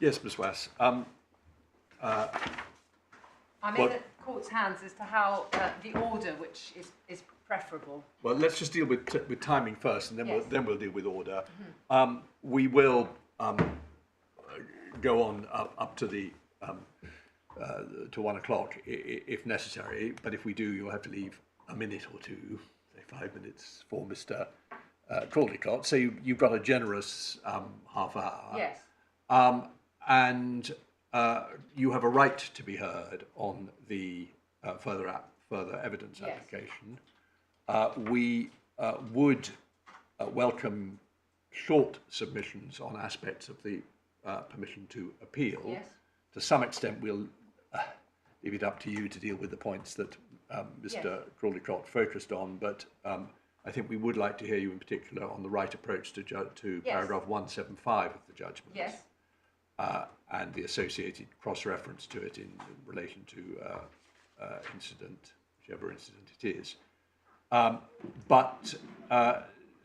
Yes, Ms. Wass. I'm in the court's hands as to how the order, which is preferable. Well, let's just deal with timing first, and then Yes. we'll deal with order. We will go on up to the to 1 o'clock if necessary. But if we do, you'll have to leave a minute or two, say 5 minutes, for Mr. Caldecott. So you've got a generous half hour. Yes. And you have a right to be heard on the further evidence Yes. application. We would welcome short submissions on aspects of the permission to appeal. Yes. To some extent, we'll leave it up to you to deal with the points that Mr. Caldecott focused on, but I think we would like to hear you in particular on the right approach to paragraph 175 of the judgment. Yes. And the associated cross-reference to it in relation to incident, whichever incident it is.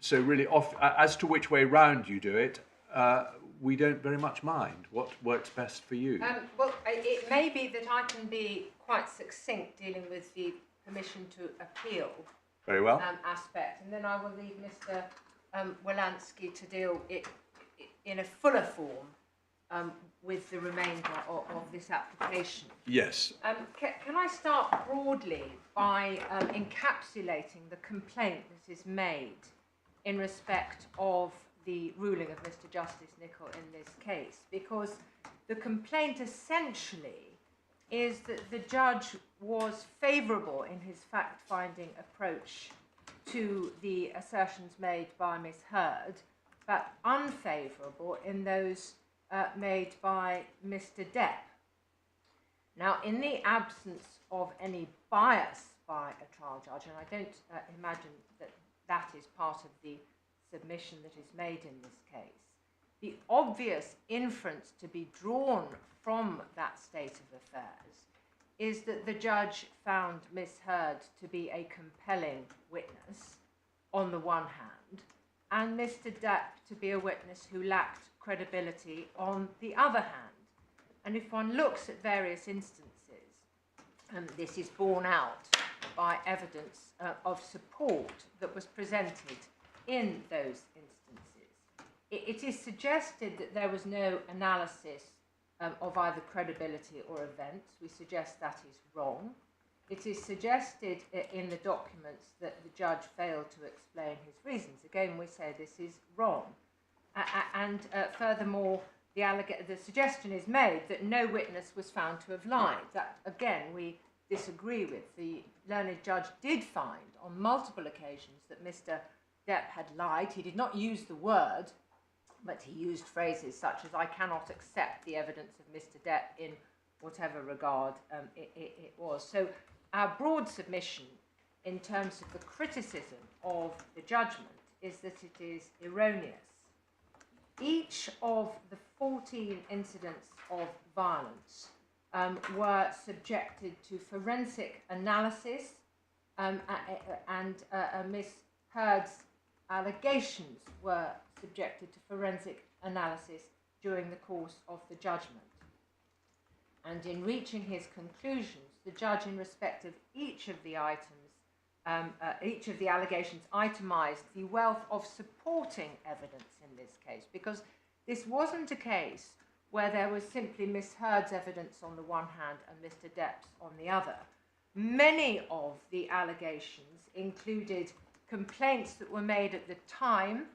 So really, as to which way round you do it, we don't very much mind. What works best for you? Well, it may be that I can be quite succinct dealing with the permission to appeal Very well. Aspect, and then I will leave Mr. Wolanski to deal in a fuller form with the remainder of this application. Yes. Can I start broadly by encapsulating the complaint that is made in respect of the ruling of Mr. Justice Nicol in this case? Because the complaint essentially is that the judge was favourable in his fact-finding approach to the assertions made by Miss Heard, but unfavourable in those made by Mr. Depp. Now, in the absence of any bias by a trial judge, and I don't imagine that that is part of the submission that is made in this case, the obvious inference to be drawn from that state of affairs is that the judge found Miss Heard to be a compelling witness on the one hand, and Mr. Depp to be a witness who lacked credibility on the other hand. And if one looks at various instances, this is borne out by evidence of support that was presented in those instances. It is suggested that there was no analysis of either credibility or events. We suggest that is wrong. It is suggested in the documents that the judge failed to explain his reasons. Again, we say this is wrong. And furthermore, the suggestion is made that no witness was found to have lied. That, again, we disagree with. The learned judge did find on multiple occasions that Mr. Depp had lied. He did not use the word, but he used phrases such as, "I cannot accept the evidence of Mr. Depp in whatever regard it was." So our broad submission in terms of the criticism of the judgment is that it is erroneous. Each of the 14 incidents of violence were subjected to forensic analysis, and Miss Heard's allegations were subjected to forensic analysis during the course of the judgment. And in reaching his conclusions, the judge, in respect of each of the items, each of the allegations, itemised the wealth of supporting evidence in this case, because this wasn't a case where there was simply Miss Heard's evidence on the one hand and Mr. Depp's on the other. Many of the allegations included complaints that were made at the time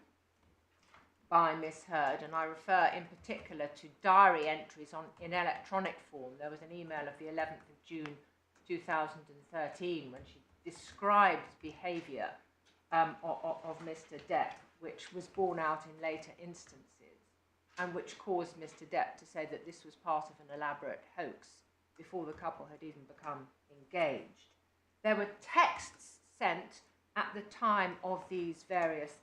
by Miss Heard, and I refer in particular to diary entries in electronic form. There was an email of the 11th of June 2013 when she described behaviour of Mr. Depp, which was borne out in later instances, and which caused Mr. Depp to say that this was part of an elaborate hoax before the couple had even become engaged. There were texts sent at the time of these various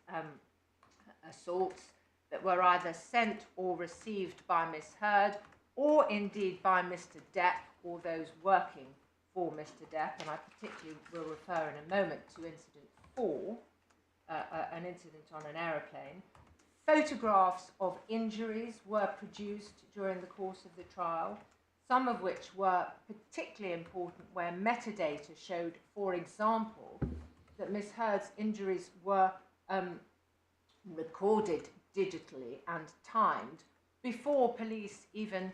assaults that were either sent or received by Miss Heard, or indeed by Mr. Depp or those working for Mr. Depp, and I particularly will refer in a moment to incident 4, an incident on an aeroplane. Photographs of injuries were produced during the course of the trial, some of which were particularly important where metadata showed, for example, that Miss Heard's injuries were recorded digitally and timed before police even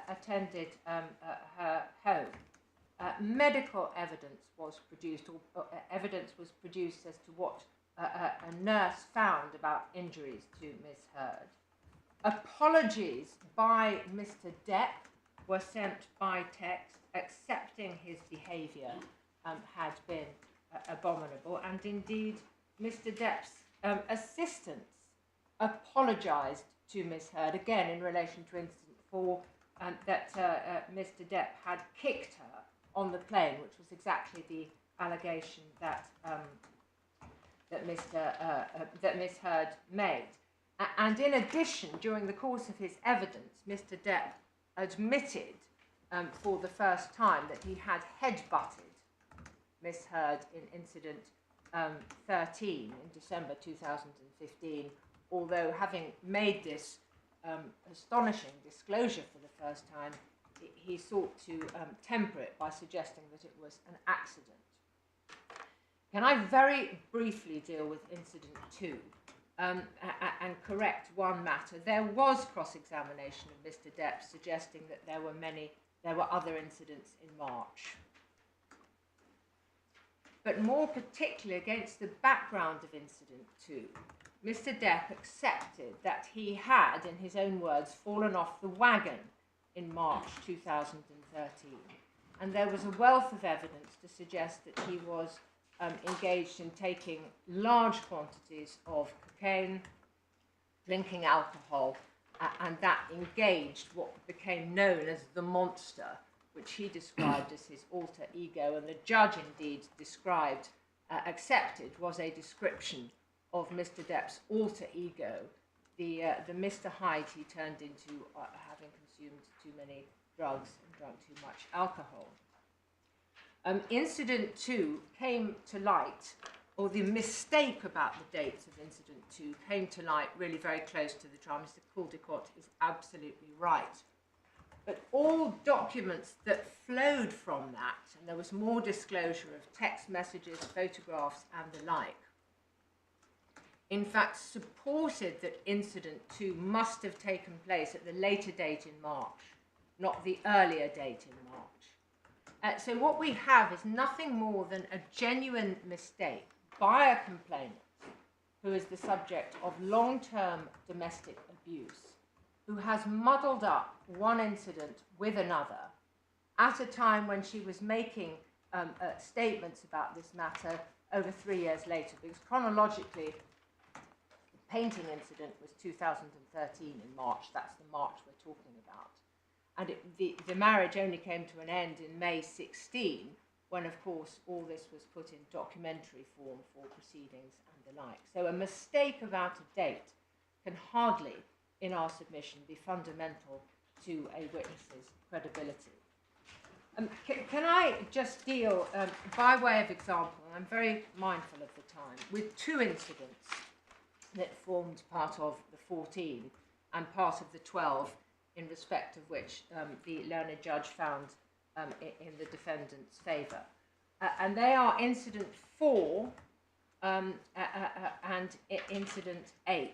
attended her home. Medical evidence was produced, or evidence was produced as to what a nurse found about injuries to Miss Heard. Apologies by Mr Depp were sent by text accepting his behaviour had been abominable, and indeed Mr Depp's assistants apologised to Miss Heard, again in relation to incident 4, that Mr Depp had kicked her on the plane, which was exactly the allegation that that Miss Heard made. And in addition, during the course of his evidence, Mr Depp admitted for the first time that he had headbutted Miss Heard in incident 13 in December 2015, although having made this astonishing disclosure for the first time, he sought to temper it by suggesting that it was an accident. Can I very briefly deal with incident 2 and correct one matter? There was cross-examination of Mr Depp suggesting that there were other incidents in March. But more particularly against the background of incident 2, Mr Depp accepted that he had, in his own words, fallen off the wagon in March 2013. And there was a wealth of evidence to suggest that he was engaged in taking large quantities of cocaine, drinking alcohol, and that engaged what became known as the monster, which he described as his alter ego, and the judge indeed described, accepted, was a description of Mr Depp's alter ego, the Mr Hyde he turned into having consumed too many drugs and drunk too much alcohol. Incident 2 came to light, or the mistake about the dates of Incident 2 came to light really very close to the trial. Mr Caldecott is absolutely right. But all documents that flowed from that, and there was more disclosure of text messages, photographs, and the like, in fact supported that Incident 2 must have taken place at the later date in March, not the earlier date in March. So what we have is nothing more than a genuine mistake by a complainant who is the subject of long-term domestic abuse, who has muddled up one incident with another at a time when she was making statements about this matter over 3 years later, because chronologically the painting incident was 2013 in March. That's the March we're talking about. And the marriage only came to an end in May 16, when, of course, all this was put in documentary form for proceedings and the like. So a mistake about a date can hardly, in our submission, be fundamental to a witness's credibility. Can I just deal, by way of example, and I'm very mindful of the time, with 2 incidents that formed part of the 14 and part of the 12, in respect of which the learned judge found in the defendant's favour. And they are Incident 4 and Incident 8.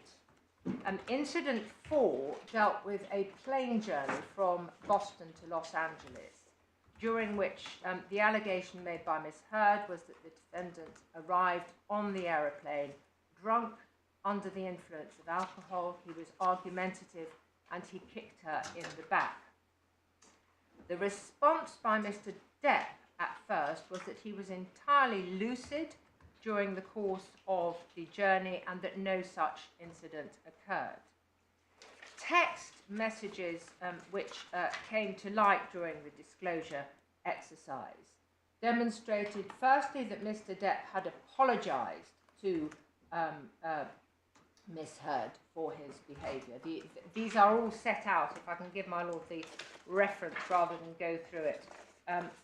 Incident 4 dealt with a plane journey from Boston to Los Angeles, during which the allegation made by Miss Heard was that the defendant arrived on the aeroplane drunk, under the influence of alcohol. He was argumentative, and he kicked her in the back. The response by Mr Depp at first was that he was entirely lucid during the course of the journey and that no such incident occurred. Text messages which came to light during the disclosure exercise demonstrated firstly that Mr Depp had apologised to Miss Heard for his behaviour. These are all set out, if I can give my lord the reference rather than go through it,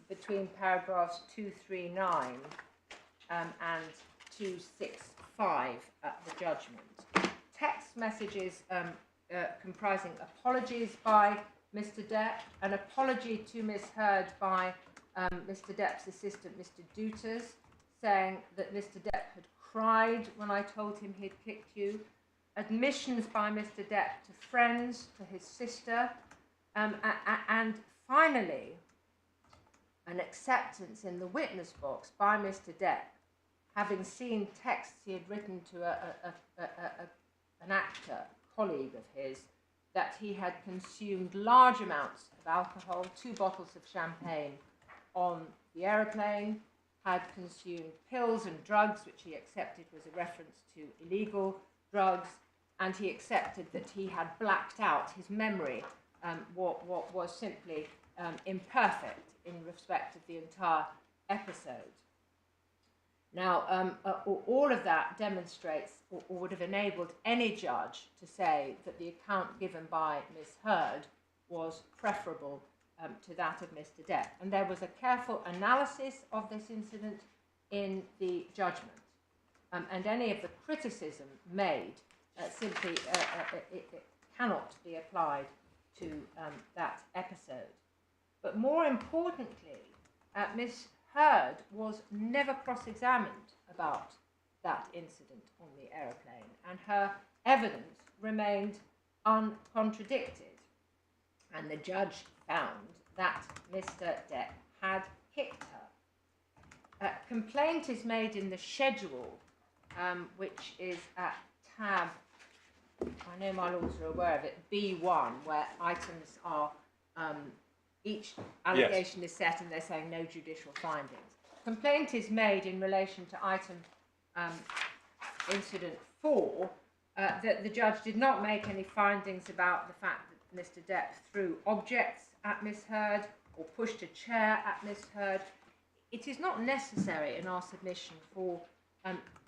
between paragraphs 239 and 265 at the judgment. Text messages comprising apologies by Mr Depp, an apology to Miss Heard by Mr Depp's assistant, Mr Duters, saying that Mr Depp had cried when I told him he'd kicked you, admissions by Mr Depp to friends, to his sister, and finally an acceptance in the witness box by Mr Depp, having seen texts he had written to an actor, colleague of his, that he had consumed large amounts of alcohol, 2 bottles of champagne on the aeroplane, had consumed pills and drugs, which he accepted was a reference to illegal drugs, and he accepted that he had blacked out his memory, what was simply imperfect in respect of the entire episode. Now, all of that demonstrates, or would have enabled any judge to say that the account given by Miss Heard was preferable to that of Mr Depp. And there was a careful analysis of this incident in the judgment. And any of the criticism made simply it cannot be applied to that episode. But more importantly, Miss Heard was never cross-examined about that incident on the aeroplane, and her evidence remained uncontradicted. And the judge found that Mr Depp had kicked her. A complaint is made in the schedule, which is at tab, I know my lords are aware of it, B1, where items are, each allegation is set and they're saying no judicial findings. Complaint is made in relation to item incident 4, that the judge did not make any findings about the fact that Mr Depp threw objects at Miss Heard or pushed a chair at Miss Heard. It is not necessary in our submission for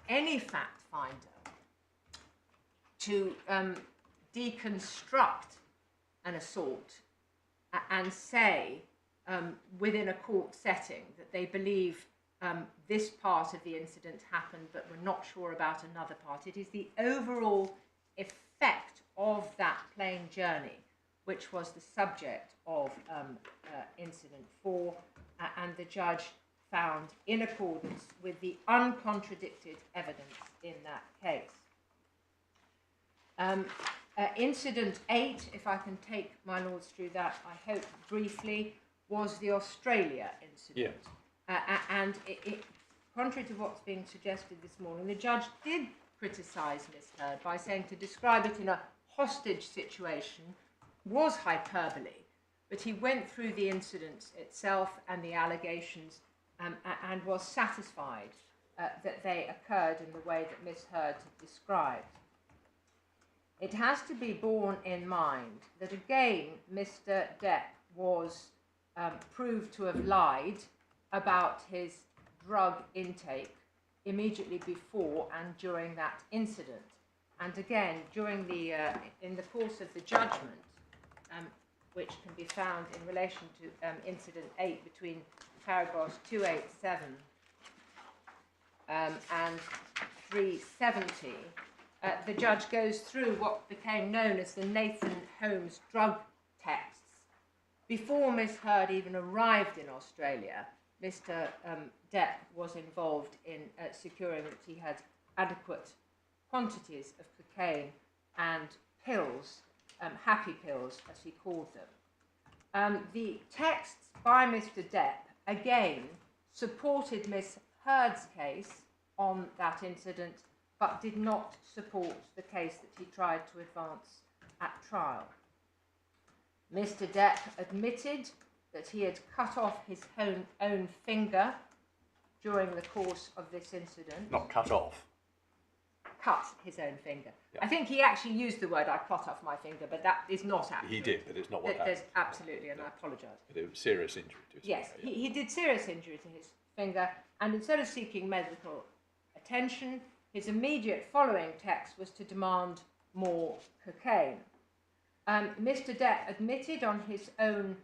any fact finder to deconstruct an assault and say within a court setting that they believe this part of the incident happened but were not sure about another part. It is the overall effect of that plane journey which was the subject of incident 4, and the judge found in accordance with the uncontradicted evidence in that case. Incident 8, if I can take my lords through that, I hope briefly, was the Australia incident. And it, contrary to what's being suggested this morning, the judge did criticise Miss Heard by saying to describe it in a hostage situation was hyperbole, but he went through the incident itself and the allegations and was satisfied that they occurred in the way that Miss Heard had described. It has to be borne in mind that again Mr Depp was proved to have lied about his drug intake immediately before and during that incident. And again, during the in the course of the judgment, which can be found in relation to incident 8 between paragraphs 287 and 370, the judge goes through what became known as the Nathan Holmes drug texts. Before Miss Heard even arrived in Australia, Mr Depp was involved in securing that he had adequate quantities of cocaine and pills, happy pills as he called them. The texts by Mr Depp again supported Miss Heard's case on that incident, but did not support the case that he tried to advance at trial. Mr Depp admitted that he had cut off his own finger during the course of this incident. Not cut off. Cut his own finger. Yeah. I think he actually used the word "I cut off my finger," but that is not accurate. He did, but it's not what happened. There's absolutely, and I apologise. But it was serious injury to his Yes, finger. he did serious injury to his finger, and instead of seeking medical attention, his immediate following text was to demand more cocaine. Mr Depp admitted on his own,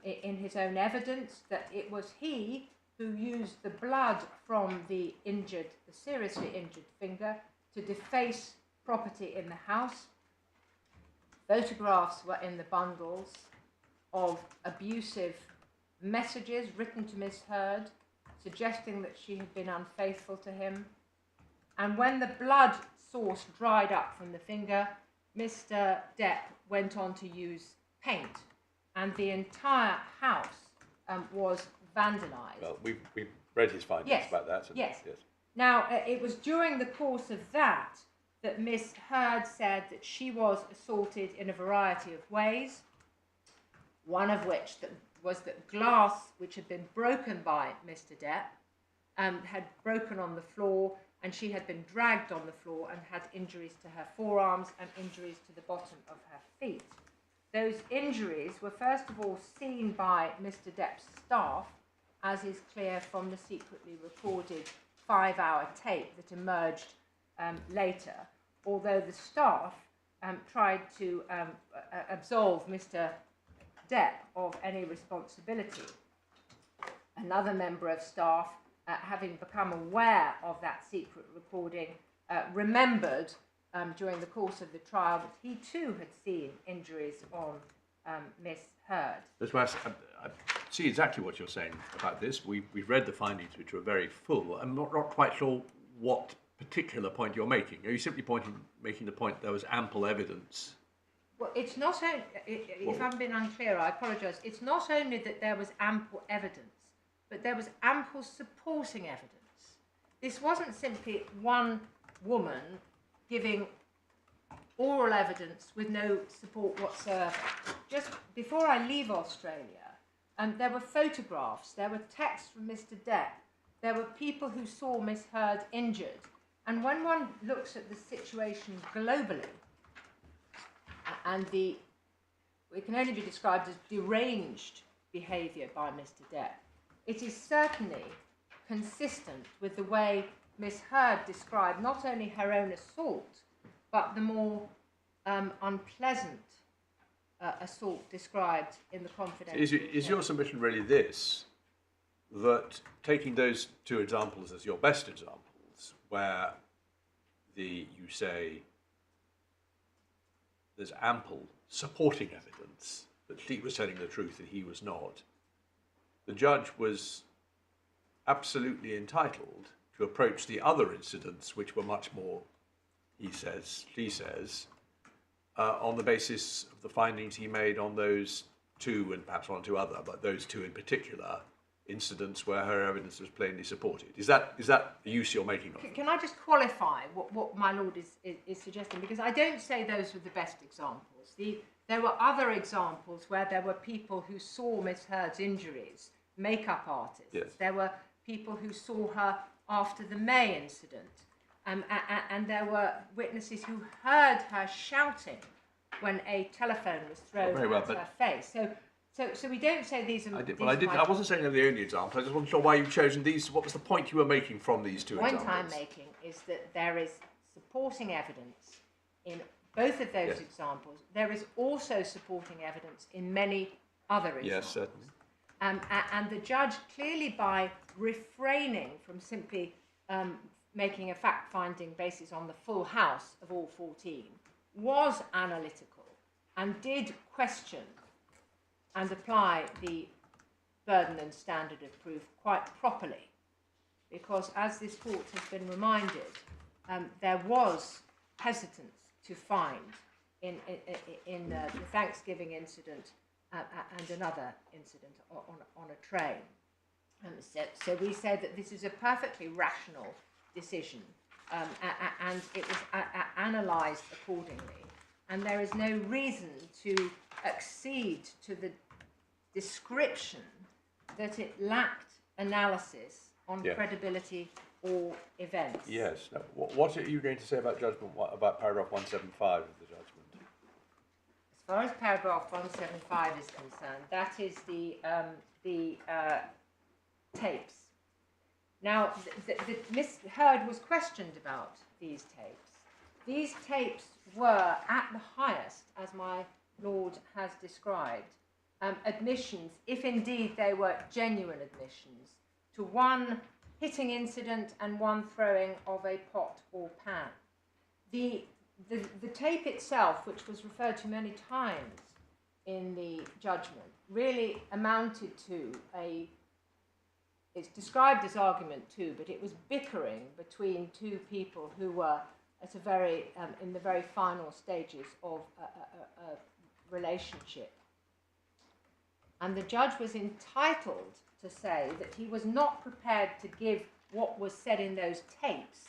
in his own evidence, that it was he who used the blood from the seriously injured finger to deface property in the house. Photographs were in the bundles of abusive messages written to Miss Heard, suggesting that she had been unfaithful to him. And when the blood source dried up from the finger, Mr. Depp went on to use paint, and the entire house was vandalised. Well, we've read his findings about that. Yes. Now, it was during the course of that Miss Heard said that she was assaulted in a variety of ways, one of which was that glass, which had been broken by Mr. Depp, had broken on the floor, and she had been dragged on the floor and had injuries to her forearms and injuries to the bottom of her feet. Those injuries were first of all seen by Mr. Depp's staff, as is clear from the secretly recorded 5-hour tape that emerged later, although the staff tried to absolve Mr. Depp of any responsibility. Another member of staff, having become aware of that secret recording, remembered during the course of the trial that he too had seen injuries on Miss Heard. I see exactly what you're saying about this. We've read the findings, which were very full. I'm not quite sure what particular point you're making. Are you simply making the point there was ample evidence? Well, it's not only, if I've been unclear, I apologise. It's not only that there was ample evidence, but there was ample supporting evidence. This wasn't simply one woman giving oral evidence with no support whatsoever. Just before I leave Australia, there were photographs, there were texts from Mr. Depp, there were people who saw Miss Heard injured. And when one looks at the situation globally, and it can only be described as deranged behaviour by Mr. Depp, it is certainly consistent with the way Miss Heard described not only her own assault, but the more unpleasant assault described in the confidential. Is your submission really this, that taking those two examples as your best examples, where you say there's ample supporting evidence that she was telling the truth and he was not, the judge was absolutely entitled to approach the other incidents, which were much more, she says, on the basis of the findings he made on those two, and perhaps one or two other, but those two in particular, incidents where her evidence was plainly supported. Is that the use you're making of it? Can I just qualify what my lord is suggesting? Because I don't say those were the best examples. There were other examples where there were people who saw Miss Heard's injuries, makeup artists. Yes. There were people who saw her after the May incident. And there were witnesses who heard her shouting when a telephone was thrown at her face. So we don't say these are... I wasn't saying they're the only example. I just wasn't sure why you've chosen these. What was the point you were making from these two examples? The point I'm making is that there is supporting evidence in both of those examples. There is also supporting evidence in many other examples. Yes, certainly. And the judge, clearly by refraining from simply making a fact-finding basis on the full house of all 14, was analytical and did question and apply the burden and standard of proof quite properly, because as this court has been reminded, there was hesitance to find in the Thanksgiving incident and another incident on a train. So we say that this is a perfectly rational decision, and it was analysed accordingly, and there is no reason to accede to the description that it lacked analysis on credibility or events. Yes. Now, what are you going to say about judgment? About paragraph 175 of the judgment? As far as paragraph 175 is concerned, that is the tapes. Now, Miss Heard was questioned about these tapes. These tapes were, at the highest, as my lord has described, admissions, if indeed they were genuine admissions, to one hitting incident and one throwing of a pot or pan. The the tape itself, which was referred to many times in the judgment, really amounted to it's described as argument too, but it was bickering between two people who were at in the very final stages of a relationship. And the judge was entitled to say that he was not prepared to give what was said in those tapes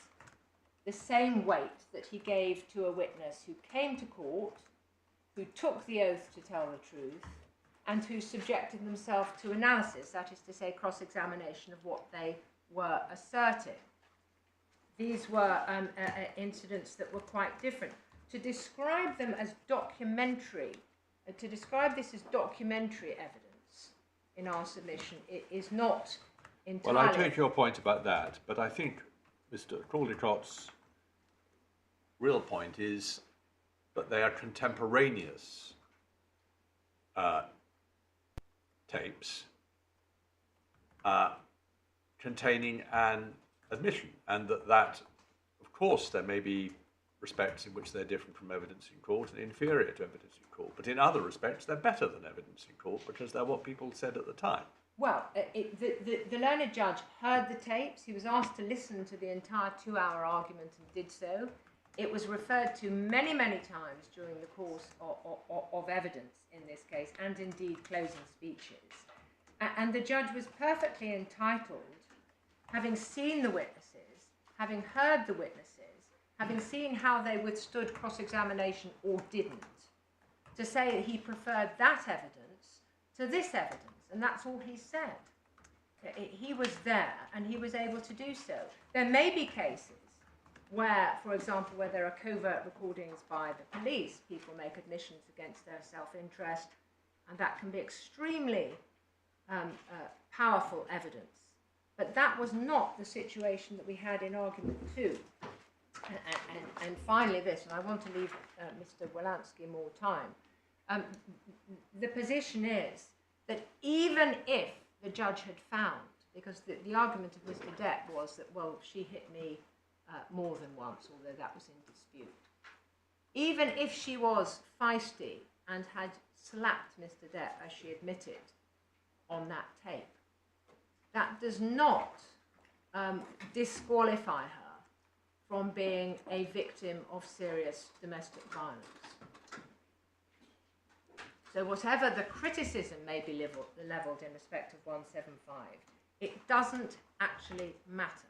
the same weight that he gave to a witness who came to court, who took the oath to tell the truth, and who subjected themselves to analysis, that is to say, cross-examination of what they were asserting. These were incidents that were quite different. To describe them as documentary, to describe this as documentary evidence in our submission, it is not entirely... Well, I take your point about that, but I think Mr. Caldicott's real point is that they are contemporaneous tapes containing an admission, and that, of course, there may be respects in which they're different from evidence in court and inferior to evidence in court, but in other respects they're better than evidence in court because they're what people said at the time. Well, the learned judge heard the tapes. He was asked to listen to the entire 2-hour argument and did so. It was referred to many, many times during the course of evidence in this case, and indeed closing speeches. And the judge was perfectly entitled, having seen the witnesses, having heard the witnesses, having seen how they withstood cross-examination or didn't, to say that he preferred that evidence to this evidence. And that's all he said. He was there and he was able to do so. There may be cases where, for example, where there are covert recordings by the police, people make admissions against their self-interest, and that can be extremely powerful evidence. But that was not the situation that we had in argument 2. And finally this, and I want to leave Mr. Wolanski more time. The position is that even if the judge had found, because the argument of Mr. Depp was that, well, she hit me more than once, although that was in dispute. Even if she was feisty and had slapped Mr. Depp, as she admitted on that tape, that does not disqualify her from being a victim of serious domestic violence. So whatever the criticism may be levelled in respect of 175, it doesn't actually matter.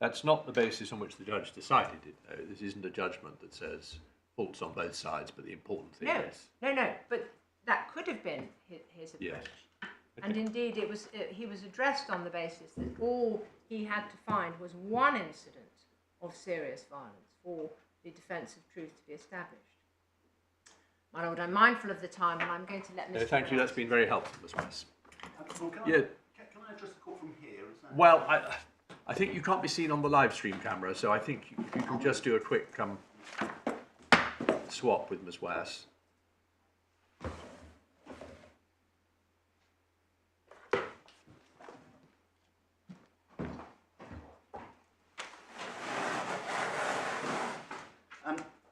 That's not the basis on which the judge decided it, though. This isn't a judgment that says faults on both sides, but the important thing is... No, but that could have been his approach. Yes. Okay. And indeed, he was addressed on the basis that all he had to find was one incident of serious violence for the defence of truth to be established. My Lord, I'm mindful of the time, and I'm going to let Mr. Thank you, that's been very helpful, Ms. West. Well, can I address the court from here? Is that... Well, I think you can't be seen on the live stream camera, so I think if you can just do a quick swap with Ms. West.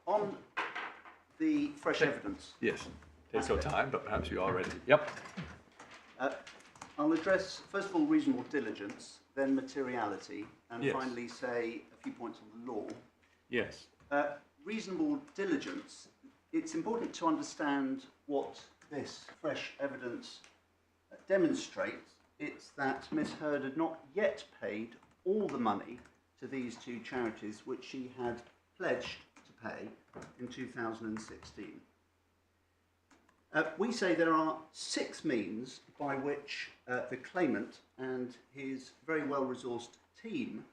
On the fresh evidence. Yes, take your time, but perhaps you are ready. Yep. I'll address, first of all, reasonable diligence, then materiality, and yes. finally say a few points on the law. Yes. Reasonable diligence, it's important to understand what this fresh evidence demonstrates. It's that Miss Heard had not yet paid all the money to these two charities which she had pledged to pay in 2016. We say there are 6 means by which the claimant and his very well-resourced team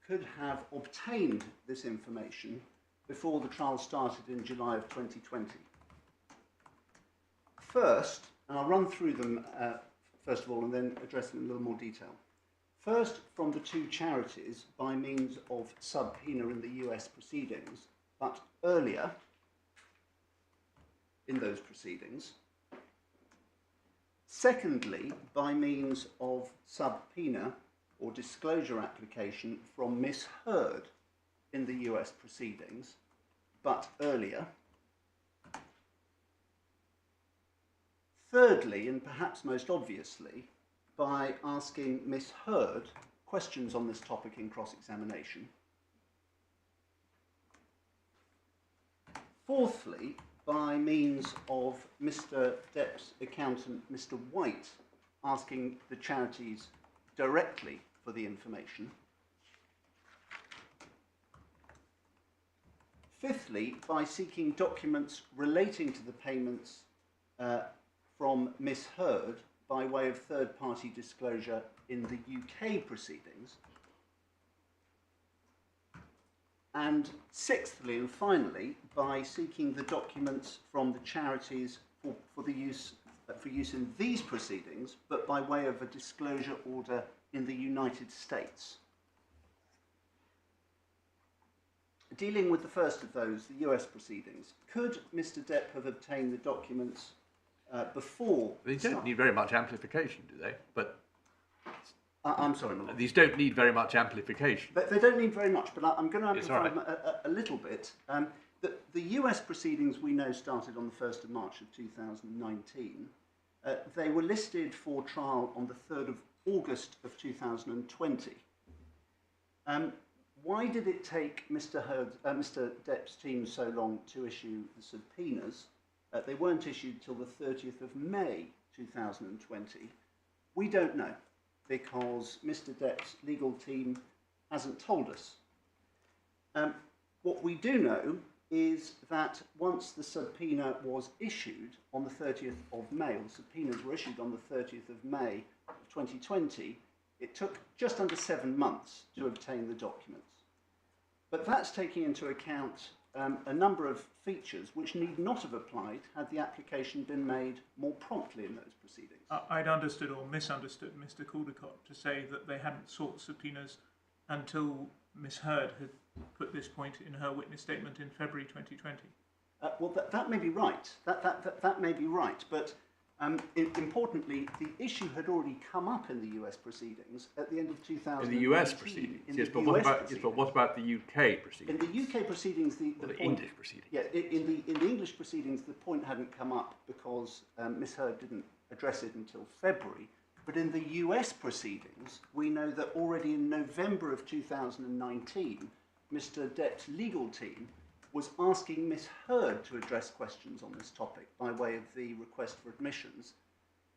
could have obtained this information before the trial started in July of 2020. First, and I'll run through them first of all and then address them in a little more detail. First, from the two charities by means of subpoena in the US proceedings, but earlier in those proceedings. Secondly, by means of subpoena or disclosure application from Miss Heard in the US proceedings, but earlier. Thirdly, and perhaps most obviously, by asking Miss Heard questions on this topic in cross-examination. Fourthly, by means of Mr Depp's accountant, Mr White, asking the charities directly for the information. Fifthly, by seeking documents relating to the payments from Miss Heard by way of third-party disclosure in the UK proceedings. And sixthly and finally, by seeking the documents from the charities for use in these proceedings, but by way of a disclosure order in the United States. Dealing with the first of those, the US proceedings, could Mr Depp have obtained the documents before? These don't need very much amplification, do they? But I'm sorry, my lord. These don't need very much amplification. They don't need very much, but I'm going to amplify right. them a little bit. The US proceedings we know started on the 1st of March of 2019. They were listed for trial on the 3rd of August of 2020. Why did it take Mr Depp's team so long to issue the subpoenas? They weren't issued till the 30th of May 2020. We don't know, because Mr Depp's legal team hasn't told us. What we do know is that once the subpoena was issued on the 30th of May, or the subpoenas were issued on the 30th of May of 2020, it took just under 7 months to obtain the documents. But that's taking into account a number of features which need not have applied had the application been made more promptly in those proceedings. I'd understood or misunderstood Mr Caldecott to say that they hadn't sought subpoenas until Miss Heard had put this point in her witness statement in February 2020. Well, that may be right. That may be right, but importantly, the issue had already come up in the US proceedings at the end of 2019. In the US proceedings, yes, but what about the UK proceedings? In the UK proceedings, the point, English proceedings. Yeah, in the English proceedings, the point hadn't come up because Miss Heard didn't address it until February. But in the US proceedings, we know that already in November of 2019, Mr Depp's legal team was asking Miss Heard to address questions on this topic by way of the request for admissions,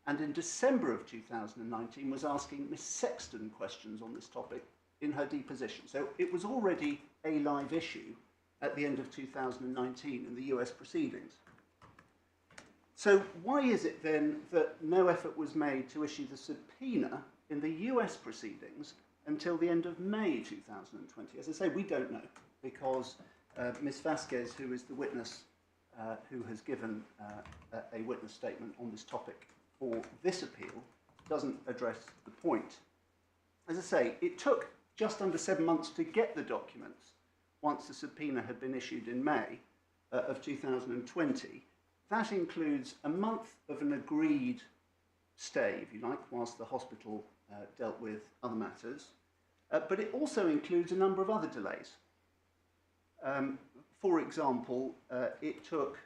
and in December of 2019 was asking Miss Sexton questions on this topic in her deposition. So it was already a live issue at the end of 2019 in the US proceedings. So why is it then that no effort was made to issue the subpoena in the US proceedings until the end of May 2020? As I say, we don't know, because Ms Vasquez, who is the witness who has given a witness statement on this topic for this appeal, doesn't address the point. As I say, it took just under 7 months to get the documents once the subpoena had been issued in May of 2020. That includes a month of an agreed stay, if you like, whilst the hospital dealt with other matters, but it also includes a number of other delays. For example, it took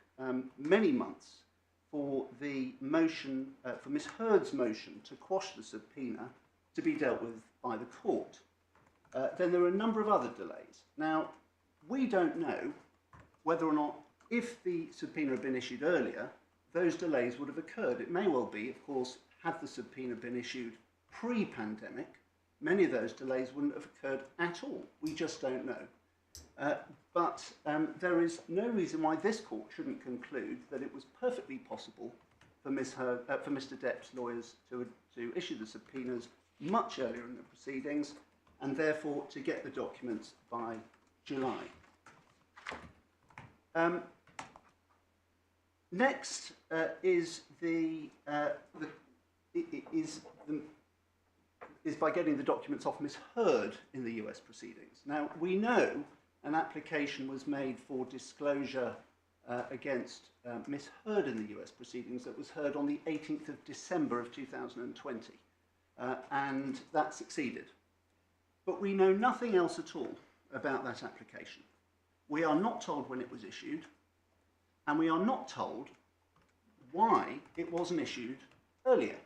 many months for the motion, for Miss Heard's motion to quash the subpoena to be dealt with by the court. Then there are a number of other delays. Now, we don't know whether or not, if the subpoena had been issued earlier, those delays would have occurred. It may well be, of course, had the subpoena been issued pre-pandemic, many of those delays wouldn't have occurred at all. We just don't know. But there is no reason why this court shouldn't conclude that it was perfectly possible for Mr Depp's lawyers to issue the subpoenas much earlier in the proceedings, and therefore to get the documents by July. Next is by getting the documents off Miss Heard in the US proceedings. Now, we know an application was made for disclosure against Miss Heard in the US proceedings that was heard on the 18th of December of 2020, and that succeeded. But we know nothing else at all about that application. We are not told when it was issued, and we are not told why it wasn't issued earlier.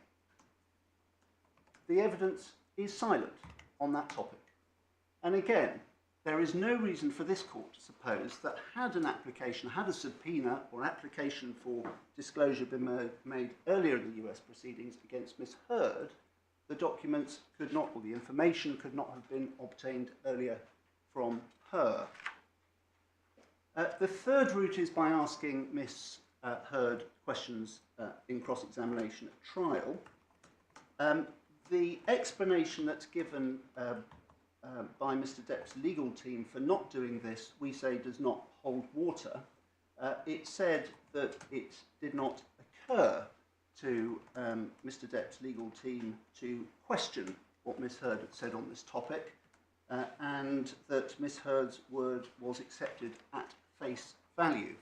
The evidence is silent on that topic. And again, there is no reason for this court to suppose that had an application, had a subpoena or application for disclosure been made earlier in the US proceedings against Ms. Heard, the documents could not, or the information could not have been obtained earlier from her. The third route is by asking Ms. Heard questions in cross-examination at trial. The explanation that's given by Mr. Depp's legal team for not doing this, we say, does not hold water. It said that it did not occur to Mr. Depp's legal team to question what Ms. Heard had said on this topic, and that Ms. Heard's word was accepted at face value.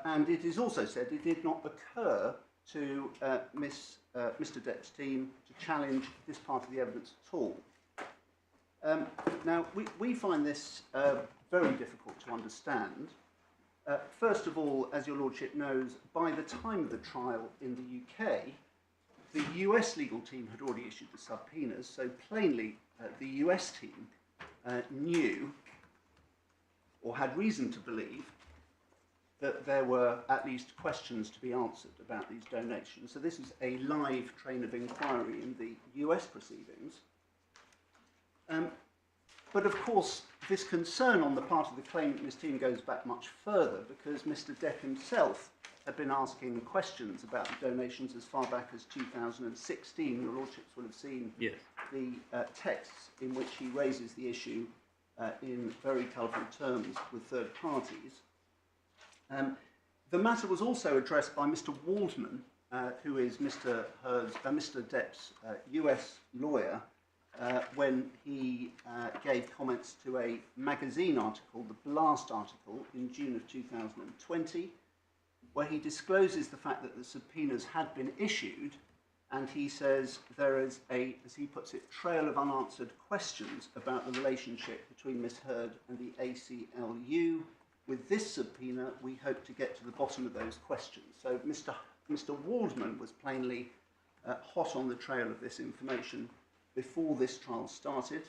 And it is also said it did not occur to Mr. Depp's team to challenge this part of the evidence at all. Now, we find this very difficult to understand. First of all, as your Lordship knows, by the time of the trial in the UK, the US legal team had already issued the subpoenas, so plainly the US team knew, or had reason to believe, that there were at least questions to be answered about these donations. So this is a live train of inquiry in the US proceedings. But of course, this concern on the part of the claimant and his team goes back much further, because Mr. Depp himself had been asking questions about the donations as far back as 2016. Your Lordships will have seen the texts in which he raises the issue in very colourful terms with third parties. The matter was also addressed by Mr. Waldman, who is Mr. Depp's US lawyer, when he gave comments to a magazine article, the Blast article, in June of 2020, where he discloses the fact that the subpoenas had been issued, and he says there is a, as he puts it, trail of unanswered questions about the relationship between Ms. Heard and the ACLU. With this subpoena, we hope to get to the bottom of those questions. So Mr. Waldman was plainly hot on the trail of this information before this trial started.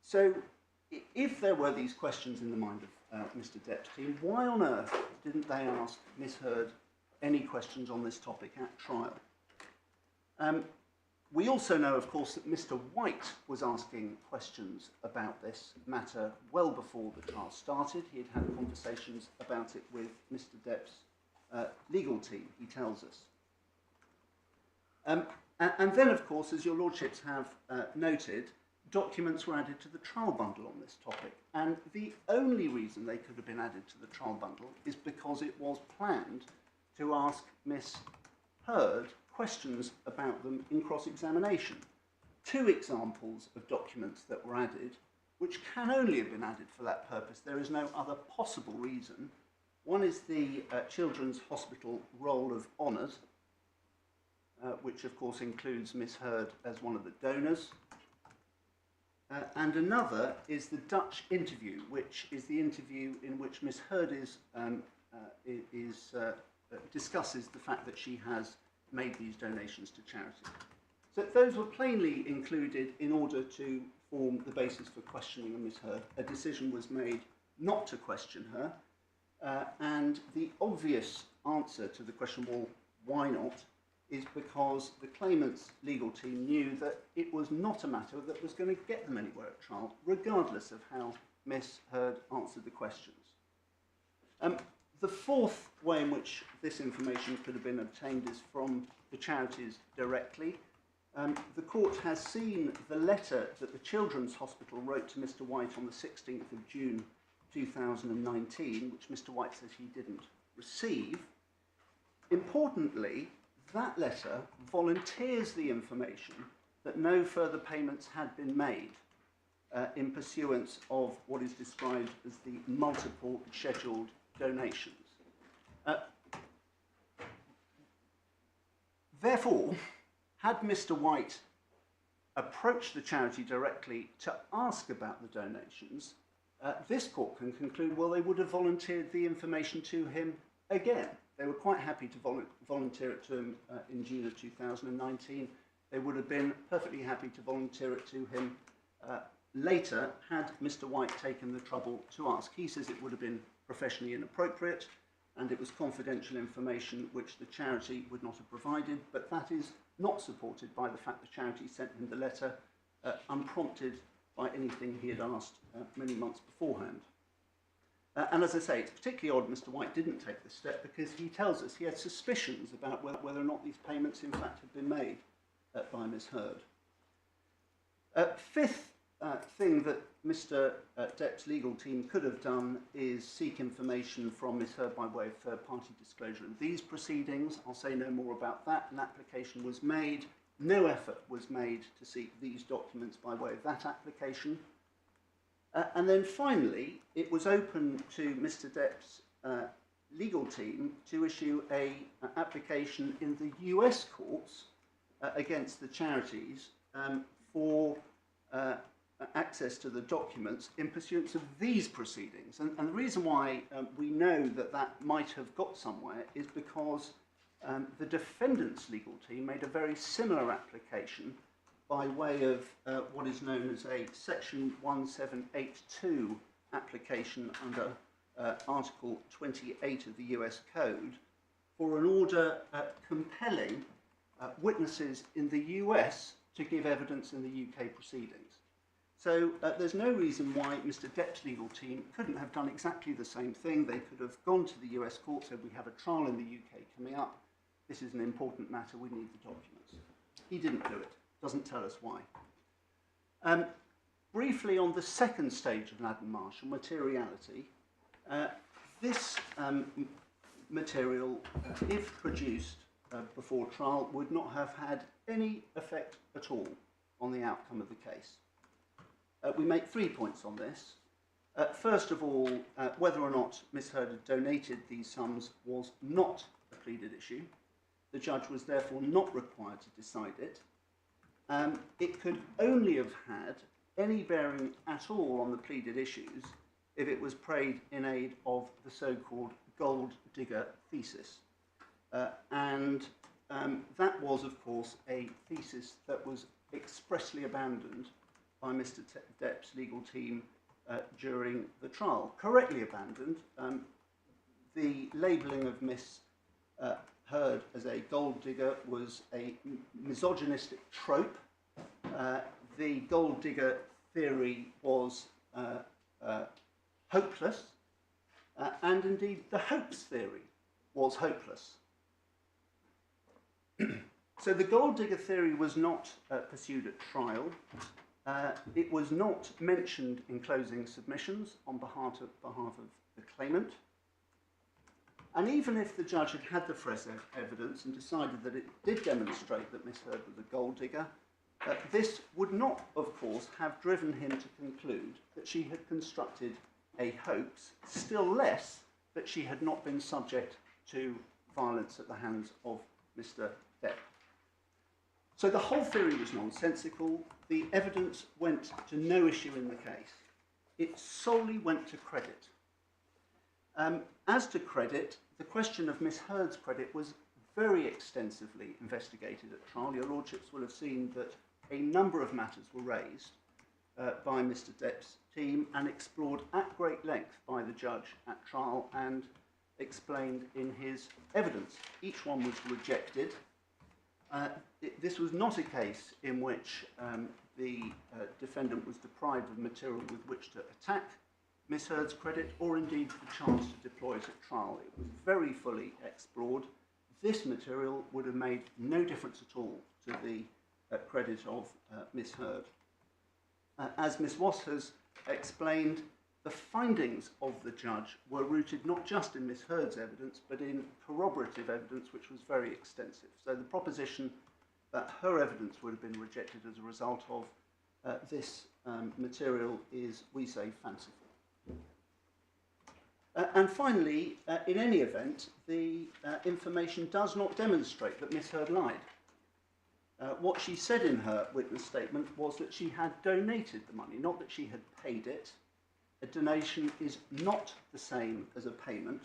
So if there were these questions in the mind of Mr. Depp's team, why on earth didn't they ask Ms. Heard any questions on this topic at trial? We also know, of course, that Mr. White was asking questions about this matter well before the trial started. He had had conversations about it with Mr. Depp's legal team, he tells us. And then, of course, as your Lordships have noted, documents were added to the trial bundle on this topic. And the only reason they could have been added to the trial bundle is because it was planned to ask Miss Heard questions about them in cross-examination. 2 examples of documents that were added, which can only have been added for that purpose. There is no other possible reason. One is the Children's Hospital Roll of Honours, which of course includes Miss Heard as one of the donors. And another is the Dutch interview, which is the interview in which Miss Heard discusses the fact that she has made these donations to charity. So those were plainly included in order to form the basis for questioning of Miss Heard. A decision was made not to question her, and the obvious answer to the question, well, why not, is because the claimant's legal team knew that it was not a matter that was going to get them anywhere at trial, regardless of how Miss Heard answered the questions. The fourth way in which this information could have been obtained is from the charities directly. The court has seen the letter that the Children's Hospital wrote to Mr. White on the 16th of June 2019, which Mr. White says he didn't receive. Importantly, that letter volunteers the information that no further payments had been made in pursuance of what is described as the multiple scheduled donations. Therefore, had Mr. White approached the charity directly to ask about the donations, this court can conclude, well, they would have volunteered the information to him again. They were quite happy to volunteer it to him in June of 2019. They would have been perfectly happy to volunteer it to him later had Mr White taken the trouble to ask. He says it would have been professionally inappropriate and it was confidential information which the charity would not have provided, but that is not supported by the fact the charity sent him the letter unprompted by anything he had asked many months beforehand. And as I say, it's particularly odd Mr White didn't take this step because he tells us he had suspicions about whether or not these payments in fact had been made by Miss Heard. Fifth thing that Mr Depp's legal team could have done is seek information from Miss Heard by way of third-party disclosure. In these proceedings, I'll say no more about that, an application was made. No effort was made to seek these documents by way of that application. And then finally, it was open to Mr Depp's legal team to issue an application in the US courts against the charities for access to the documents in pursuance of these proceedings. And the reason why we know that that might have got somewhere is because the defendants' legal team made a very similar application by way of what is known as a Section 1782 application under Article 28 of the US Code for an order compelling witnesses in the US to give evidence in the UK proceedings. So there's no reason why Mr Depp's legal team couldn't have done exactly the same thing. They could have gone to the US court, said we have a trial in the UK coming up. This is an important matter, we need the documents. He didn't do it, doesn't tell us why. Briefly on the second stage of Madden Marshall, materiality, this material, if produced before trial, would not have had any effect at all on the outcome of the case. We make 3 points on this. First of all, whether or not Miss Heard had donated these sums was not a pleaded issue. The judge was therefore not required to decide it. It could only have had any bearing at all on the pleaded issues if it was prayed in aid of the so-called gold digger thesis. And that was, of course, a thesis that was expressly abandoned by Mr Depp's legal team during the trial. Correctly abandoned. The labelling of Miss Heard as a gold digger was a misogynistic trope. The gold digger theory was hopeless, and indeed the hoax theory was hopeless. So the gold digger theory was not pursued at trial. It was not mentioned in closing submissions on behalf of the claimant. And even if the judge had had the fresh evidence and decided that it did demonstrate that Miss Heard was a gold digger, this would not, of course, have driven him to conclude that she had constructed a hoax, still less that she had not been subject to violence at the hands of Mr Depp. So the whole theory was nonsensical. The evidence went to no issue in the case. It solely went to credit. As to credit, the question of Miss Heard's credit was very extensively investigated at trial. Your Lordships will have seen that a number of matters were raised by Mr Depp's team and explored at great length by the judge at trial and explained in his evidence. Each one was rejected. This was not a case in which the defendant was deprived of material with which to attack Miss Heard's credit, or indeed the chance to deploy it at trial. It was very fully explored. This material would have made no difference at all to the credit of Miss Heard. As Miss Wass has explained, the findings of the judge were rooted not just in Miss Heard's evidence, but in corroborative evidence, which was very extensive. So the proposition that her evidence would have been rejected as a result of this material is, we say, fanciful. And finally, in any event, the information does not demonstrate that Miss Heard lied. What she said in her witness statement was that she had donated the money, not that she had paid it. A donation is not the same as a payment.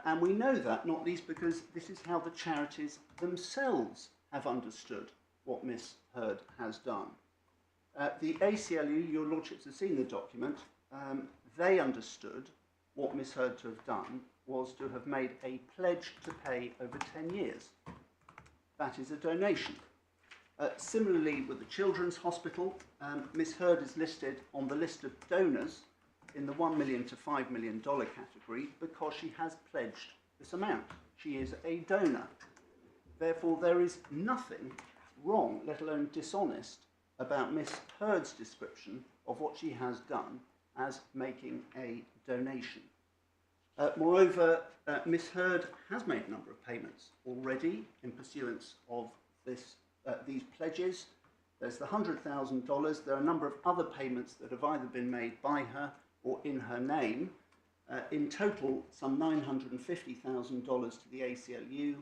And we know that, not least because this is how the charities themselves have understood what Miss Heard has done. The ACLU, your lordships have seen the document, they understood what Miss Heard to have done was to have made a pledge to pay over 10 years. That is a donation. Similarly, with the Children's Hospital, Miss Heard is listed on the list of donors in the $1 million to $5 million category because she has pledged this amount. She is a donor. Therefore, there is nothing wrong, let alone dishonest, about Miss Heard's description of what she has done as making a donation. Moreover, Miss Heard has made a number of payments already in pursuance of these pledges. There's the $100,000. There are a number of other payments that have either been made by her or in her name. In total, some $950,000 to the ACLU,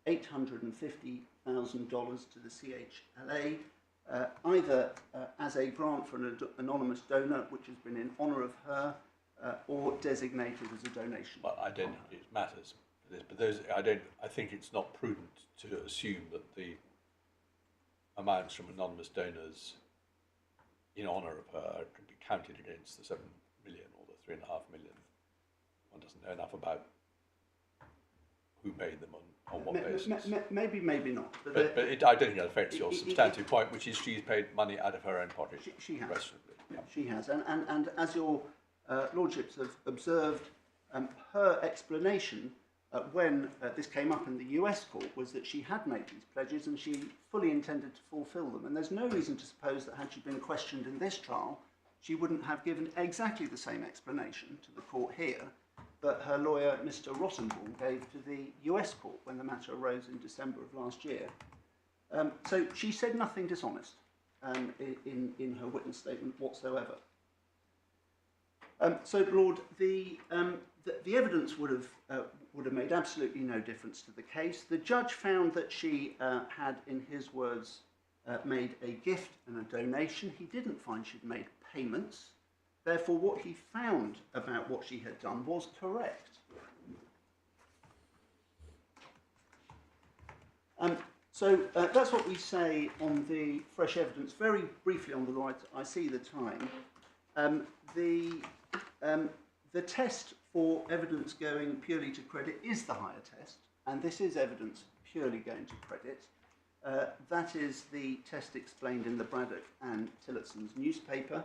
$850,000 to the CHLA, either as a grant for an anonymous donor, which has been in honour of her, or designated as a donation. Well, I don't think it matters for this, but I think it's not prudent to assume that the amounts from anonymous donors in honour of her can be counted against the 7 million or the 3.5 million. One doesn't know enough about who made them on what basis. Maybe not. But I don't think that affects your substantive point, which is she's paid money out of her own pocket. She has. Yeah. She has. And as your lordships have observed, her explanation when this came up in the US court was that she had made these pledges and she fully intended to fulfil them. And there's no reason to suppose that had she been questioned in this trial, she wouldn't have given exactly the same explanation to the court here that her lawyer, Mr Rottenbull, gave to the US court when the matter arose in December of last year. So she said nothing dishonest in her witness statement whatsoever. So, Lord, the evidence would have made absolutely no difference to the case. The judge found that she had, in his words, made a gift and a donation. He didn't find she'd made payments. Therefore, what he found about what she had done was correct. So that's what we say on the fresh evidence. Very briefly on the right, I see the time. The test for evidence going purely to credit is the higher test, and this is evidence purely going to credit. That is the test explained in the Braddock and Tillotson's newspaper.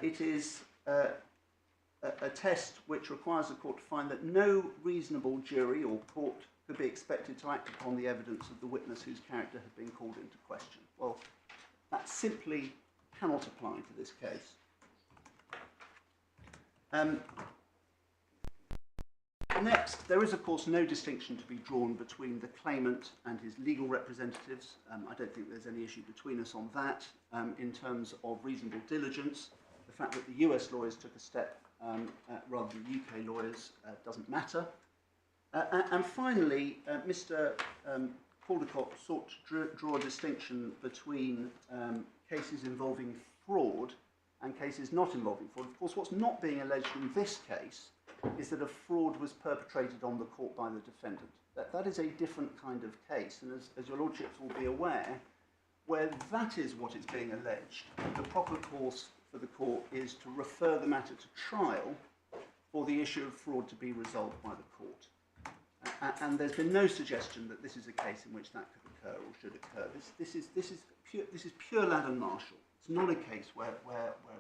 It is a test which requires the court to find that no reasonable jury or court could be expected to act upon the evidence of the witness whose character had been called into question. Well, that simply cannot apply to this case. Next, there is of course no distinction to be drawn between the claimant and his legal representatives. I don't think there's any issue between us on that. In terms of reasonable diligence, the fact that the US lawyers took a step rather than UK lawyers doesn't matter. And finally, Mr Caldecott sought to draw a distinction between cases involving fraud and cases not involving fraud. Of course, what's not being alleged in this case is that a fraud was perpetrated on the court by the defendant. That is a different kind of case, and as your lordships will be aware, where that is what is being alleged, the proper course for the court is to refer the matter to trial for the issue of fraud to be resolved by the court. And there's been no suggestion that this is a case in which that could occur or should occur. This is pure Ladden Marshall. It's not a case where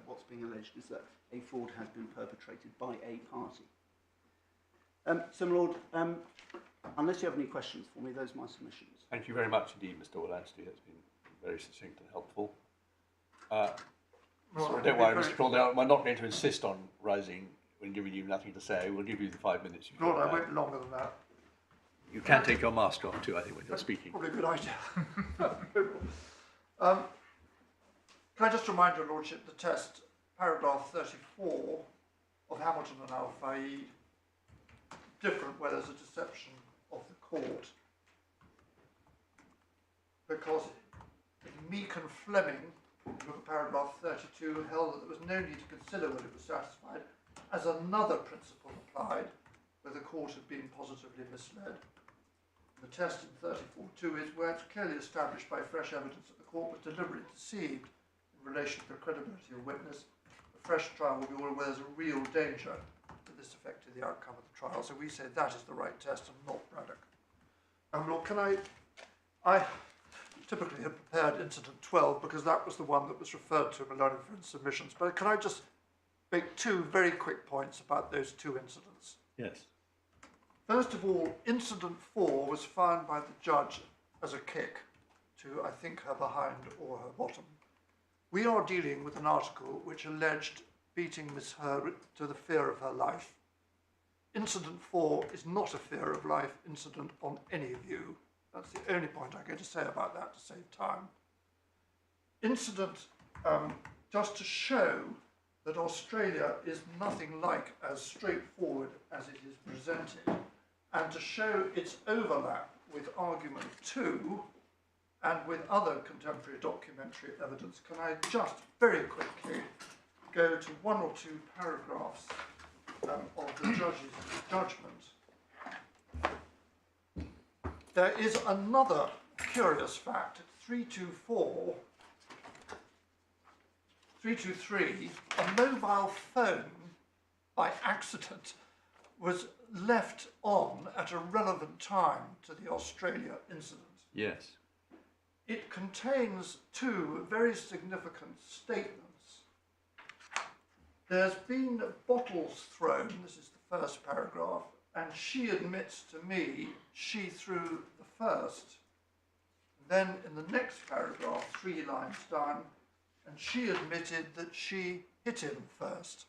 what's being alleged is that a fraud has been perpetrated by a party. So, my Lord, unless you have any questions for me, those are my submissions. Thank you very much indeed, Mr. Orlansley. That's been very succinct and helpful. So don't worry, Mr. Caldwell, we're not going to insist on rising when giving you nothing to say. We'll give you the 5 minutes. Lord, I went longer than that. You can take your mask off too, I think, when you're speaking. Probably a good idea. Can I just remind your Lordship the test, paragraph 34 of Hamilton and Al-Fayed, different where there's a deception of the court. because Meek and Fleming, look at paragraph 32, held that there was no need to consider whether it was satisfied, as another principle applied where the court had been positively misled. The test in 34.2 is where it's clearly established by fresh evidence that the court was deliberately deceived in relation to the credibility of a witness. A fresh trial will be all where there's a real danger that this affected the outcome of the trial. So we say that is the right test and not Braddock. Lord, can I typically have prepared incident 12 because that was the one that was referred to in my learning friend's submissions. But can I just make two very quick points about those two incidents? Yes. First of all, incident 4 was found by the judge as a kick to, I think, her behind or her bottom. We are dealing with an article which alleged beating Miss Hurd to the fear of her life. Incident 4 is not a fear of life incident on any view. That's the only point I'm going to say about that to save time. Incident, just to show that Australia is nothing like as straightforward as it is presented, and to show its overlap with argument 2 and with other contemporary documentary evidence, can I just very quickly go to one or two paragraphs of the judge's judgment. There is another curious fact. At 323, a mobile phone by accident was left on at a relevant time to the Australia incident. Yes. It contains two very significant statements. There's been bottles thrown, this is the first paragraph, and she admits to me she threw the first. Then in the next paragraph, 3 lines down, and she admitted that she hit him first.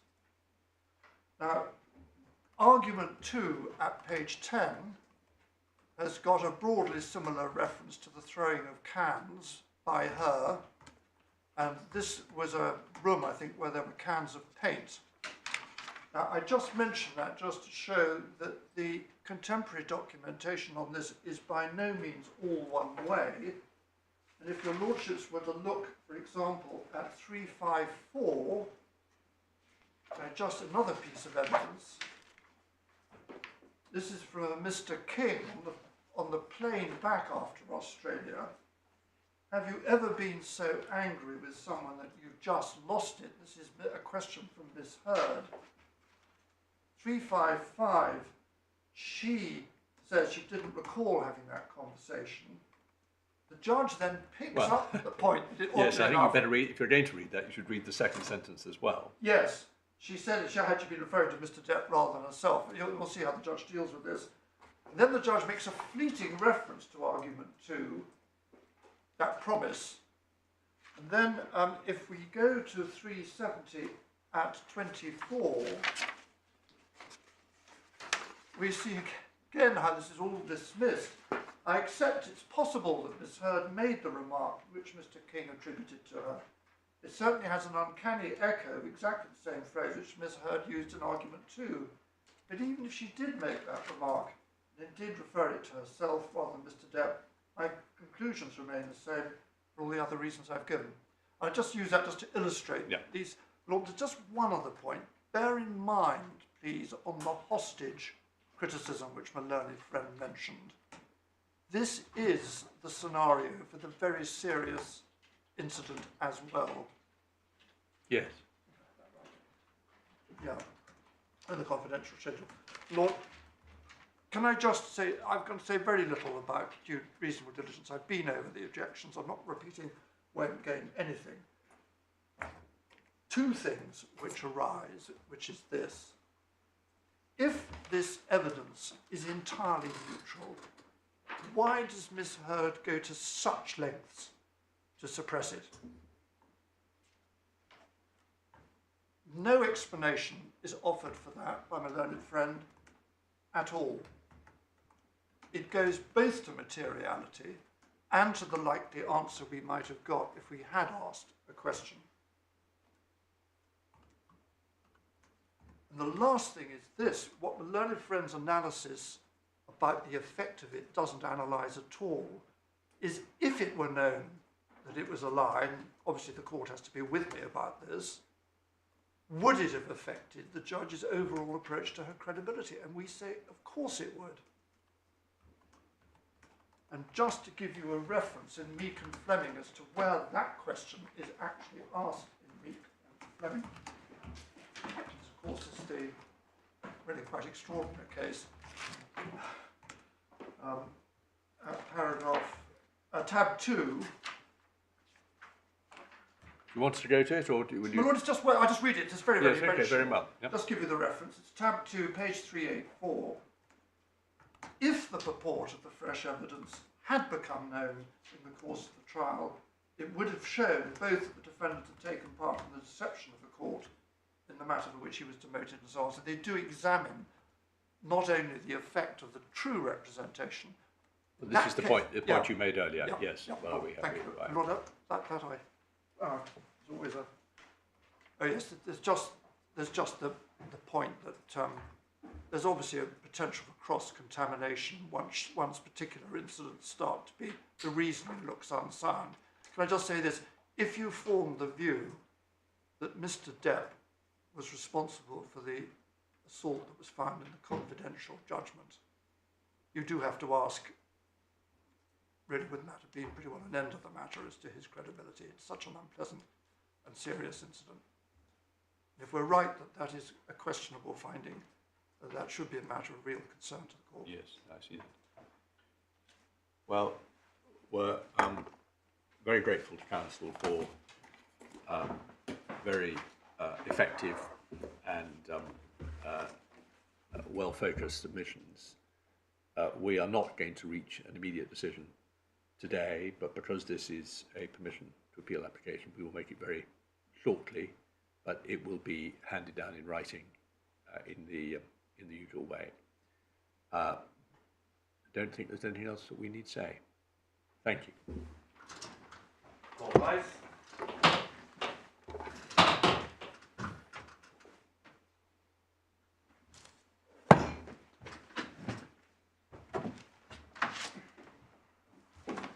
Now, argument 2 at page 10 has got a broadly similar reference to the throwing of cans by her, and this was a room, I think, where there were cans of paint. Now, I just mentioned that just to show that the contemporary documentation on this is by no means all one way. And if your lordships were to look, for example, at 354, just another piece of evidence. This is from Mr King on the plane back after Australia. Have you ever been so angry with someone that you've just lost it? This is a question from Miss Hurd. 355, she says she didn't recall having that conversation. The judge then picks up the point. Yes, I think you better read, if you're going to read that, you should read the second sentence as well. Yes, she said she had been referring to Mr Depp rather than herself. We'll see how the judge deals with this. And then the judge makes a fleeting reference to argument 2, that promise. And then if we go to 370 at 24, we see again how this is all dismissed. I accept it's possible that Miss Hurd made the remark which Mr King attributed to her. It certainly has an uncanny echo of exactly the same phrase which Miss Hurd used in argument 2. But even if she did make that remark, and indeed refer it to herself rather than Mr Depp, my conclusions remain the same for all the other reasons I've given. I just use that just to illustrate these. Lord, just one other point. Bear in mind, please, on the hostage criticism which my learned friend mentioned. This is the scenario for the very serious incident as well. Yes. Yeah, and the confidential schedule. Lord, can I just say, I'm going to say very little about due reasonable diligence. I've been over the objections. I'm not repeating, won't gain anything. Two things which arise, which is this. If this evidence is entirely neutral, why does Miss Hurd go to such lengths to suppress it? No explanation is offered for that by my learned friend at all. It goes both to materiality and to the likely answer we might have got if we had asked a question. And the last thing is this, what my learned friend's analysis about the effect of it doesn't analyse at all. is if it were known that it was a lie, and obviously the court has to be with me about this, would it have affected the judge's overall approach to her credibility? And we say, of course it would. And just to give you a reference in Meek and Fleming as to where that question is actually asked in Meek and Fleming, which of course is the really quite extraordinary case, tab 2. You want us to go to it, or will you? Well, it's just, well, I just read it. It's very, Yes, very, okay, very well. Yep. Just give you the reference. It's tab 2, page 384. If the purport of the fresh evidence had become known in the course of the trial, it would have shown both that the defendant had taken part in the deception of the court in the matter for which he was demoted and so on. So they do examine not only the effect of the true representation. Well, this is the point you made earlier. Yeah, Yes. yeah. Well, we have. Thank you. Right. Lord, that there's always a. Oh yes, there's just the point that there's obviously a potential for cross-contamination once particular incidents start to be, the reasoning looks unsound. Can I just say this? If you form the view that Mr Depp was responsible for the assault that was found in the confidential judgment, you do have to ask, really, wouldn't that have been pretty well an end of the matter as to his credibility? It's such an unpleasant and serious incident. And if we're right that that is a questionable finding, that should be a matter of real concern to the court. Yes, I see that. Well, we're very grateful to counsel for very effective and well-focused submissions. We are not going to reach an immediate decision today, but because this is a permission to appeal application, we will make it very shortly, but it will be handed down in writing in the usual way. I don't think there's anything else that we need to say. Thank you. All rise.